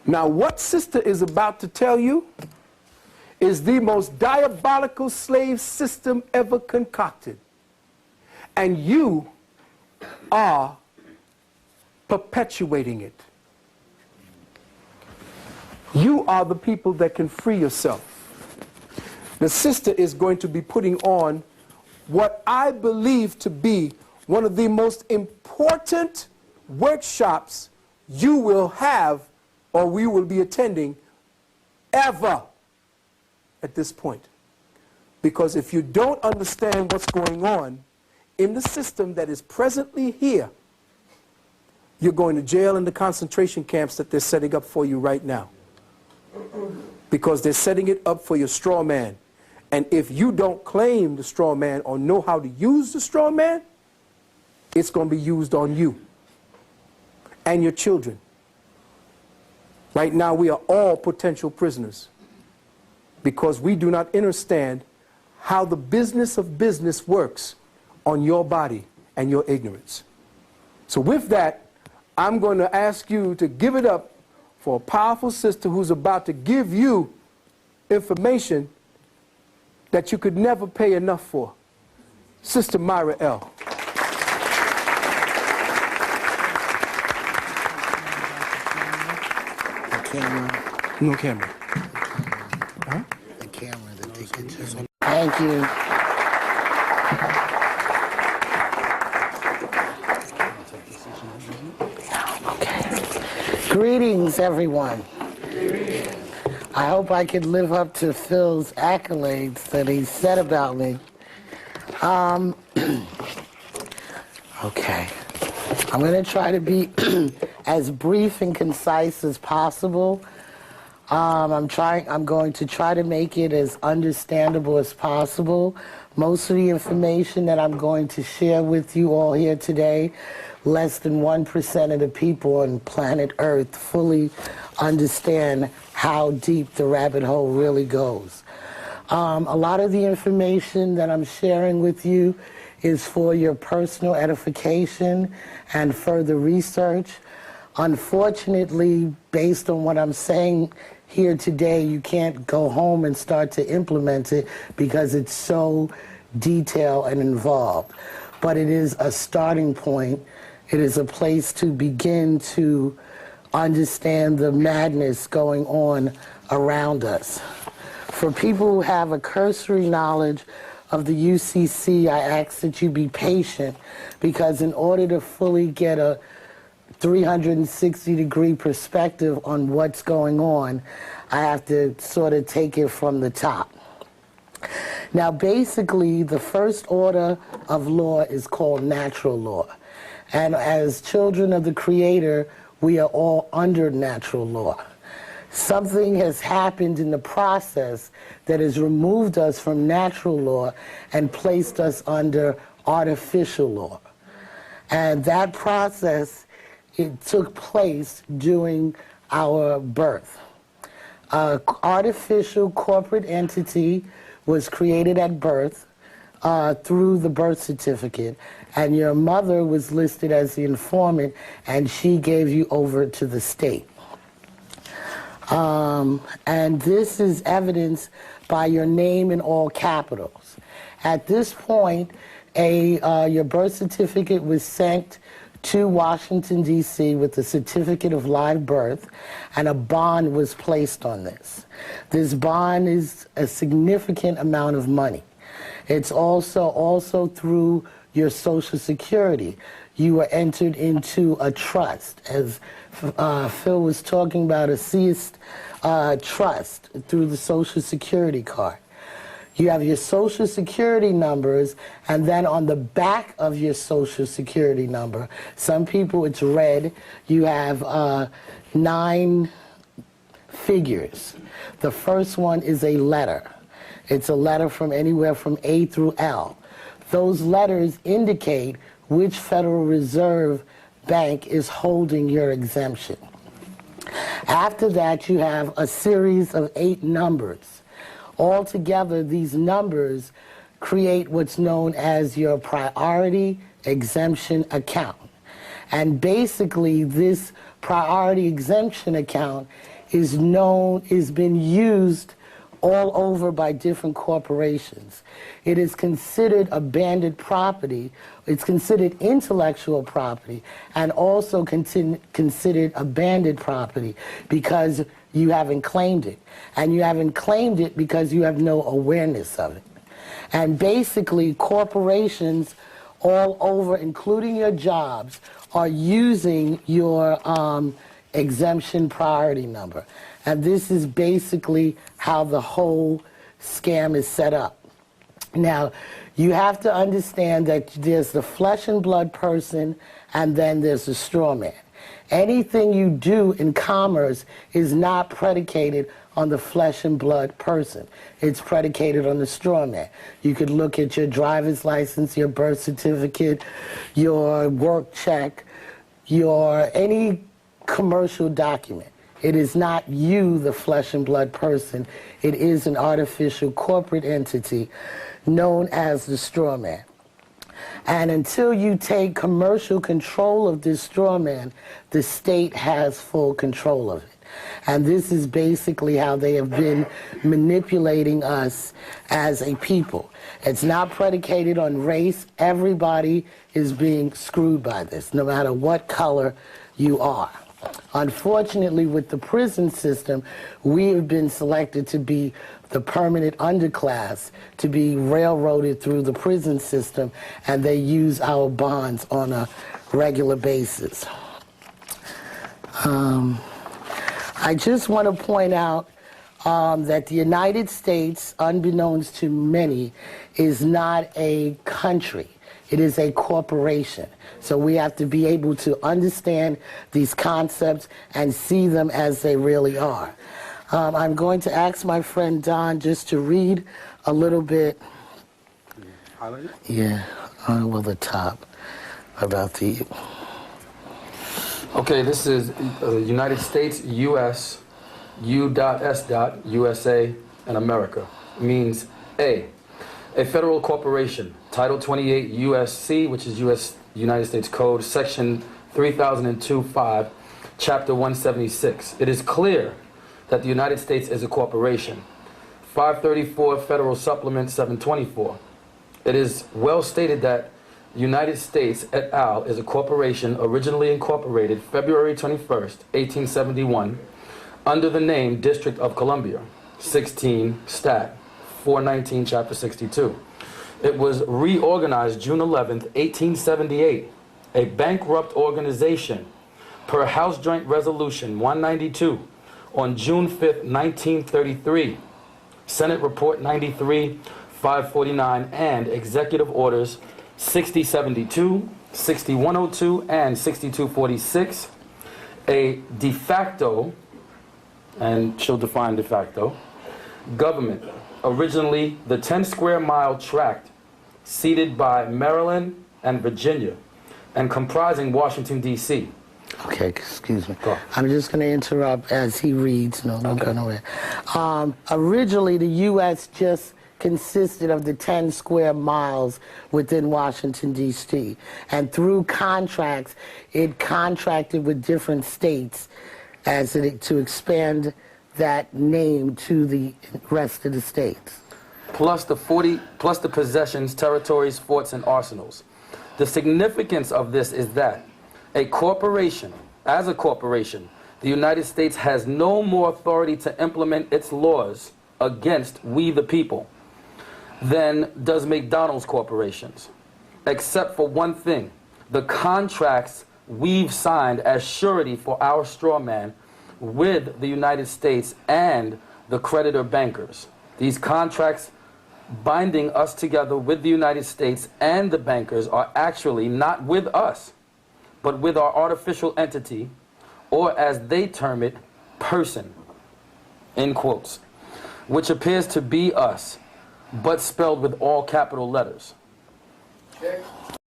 Now, what sister is about to tell you is the most diabolical slave system ever concocted. And you are perpetuating it. You are the people that can free yourself. The sister is going to be putting on what I believe to be one of the most important workshops you will have or we will be attending ever at this point. Because if you don't understand what's going on in the system that is presently here, you're going to jail and the concentration camps that they're setting up for you right now. Because they're setting it up for your straw man. And if you don't claim the straw man or know how to use the straw man, it's going to be used on you and your children. Right now, we are all potential prisoners because we do not understand how the business of business works on your body and your ignorance. So with that, I'm going to ask you to give it up for a powerful sister who's about to give you information that you could never pay enough for. Sister Myrah L. Camera. No camera. Huh? The camera that they could just... Thank you. Okay. Greetings, everyone. I hope I can live up to Phil's accolades that he said about me. Okay. I'm going to try to be as brief and concise as possible. I'm going to try to make it as understandable as possible. Most of the information that I'm going to share with you all here today, less than 1% of the people on planet Earth fully understand how deep the rabbit hole really goes. A lot of the information that I'm sharing with you is for your personal edification and further research. Unfortunately, based on what I'm saying here today, you can't go home and start to implement it because it's so detailed and involved. But it is a starting point. It is a place to begin to understand the madness going on around us. For people who have a cursory knowledge of the UCC, I ask that you be patient because in order to fully get a 360-degree perspective on what's going on, I have to sort of take it from the top. Now, basically, the first order of law is called natural law. And as children of the Creator, we are all under natural law. Something has happened in the process that has removed us from natural law and placed us under artificial law. And that process, it took place during our birth. An artificial corporate entity was created at birth through the birth certificate, and your mother was listed as the informant, and she gave you over to the state. And this is evidenced by your name in all capitals. At this point, your birth certificate was sent to Washington, D.C. with a certificate of live birth, and a bond was placed on this. This bond is a significant amount of money. It's also through your Social Security. You were entered into a trust, as Phil was talking about, a ceased trust through the Social Security card. You have your Social Security numbers, and then on the back of your Social Security number, some people it's red, you have 9 figures. The first one is a letter. It's a letter from anywhere from A through L. Those letters indicate which Federal Reserve Bank is holding your exemption. After that, you have a series of 8 numbers. Altogether, these numbers create what's known as your priority exemption account. And basically, this priority exemption account is been used all over by different corporations. It is considered abandoned property. It's considered intellectual property and also considered abandoned property because you haven't claimed it. And you haven't claimed it because you have no awareness of it. And basically, corporations all over, including your jobs, are using your exemption priority number. And this is basically how the whole scam is set up. Now, you have to understand that there's the flesh and blood person, and then there's the straw man. Anything you do in commerce is not predicated on the flesh and blood person. It's predicated on the straw man. You could look at your driver's license, your birth certificate, your work check, any commercial document. It is not you, the flesh and blood person. It is an artificial corporate entity known as the straw man. And until you take commercial control of this straw man, the state has full control of it. And this is basically how they have been manipulating us as a people. It's not predicated on race. Everybody is being screwed by this, no matter what color you are. Unfortunately, with the prison system, we have been selected to be the permanent underclass, to be railroaded through the prison system, and they use our bonds on a regular basis. I just want to point out that the United States, unbeknownst to many, is not a country. It is a corporation. So we have to be able to understand these concepts and see them as they really are. I'm going to ask my friend Don just to read a little bit. Highlight it? Yeah, well, the top about the... Okay, this is United States, U.S., U.S. USA, and America. Means A federal corporation, Title 28 U.S.C., which is United States Code, Section 3002-5, Chapter 176. It is clear that the United States is a corporation. 534 Federal Supplement 724. It is well stated that United States et al. Is a corporation originally incorporated February 21st, 1871, under the name District of Columbia, 16 Stat. 419, Chapter 62. It was reorganized June 11th, 1878, a bankrupt organization per House Joint Resolution 192 on June 5th, 1933, Senate Report 93, 549, and Executive Orders 6072, 6102, and 6246, a de facto, and she'll define de facto, government, originally the 10 square mile tract ceded by Maryland and Virginia and comprising Washington, D.C. Okay, excuse me. Go. I'm just going to interrupt as he reads. No, don't go nowhere. Originally, the U.S. just consisted of the 10 square miles within Washington, D.C. And through contracts, it contracted with different states to expand that name to the rest of the states. Plus the possessions, territories, forts, and arsenals. The significance of this is that as a corporation, the United States has no more authority to implement its laws against we the people than does McDonald's corporations, except for one thing: the contracts we've signed as surety for our straw man with the United States and the creditor bankers. These contracts binding us together with the United States and the bankers are actually not with us, but with our artificial entity, or as they term it, person, in quotes, which appears to be us, but spelled with all capital letters.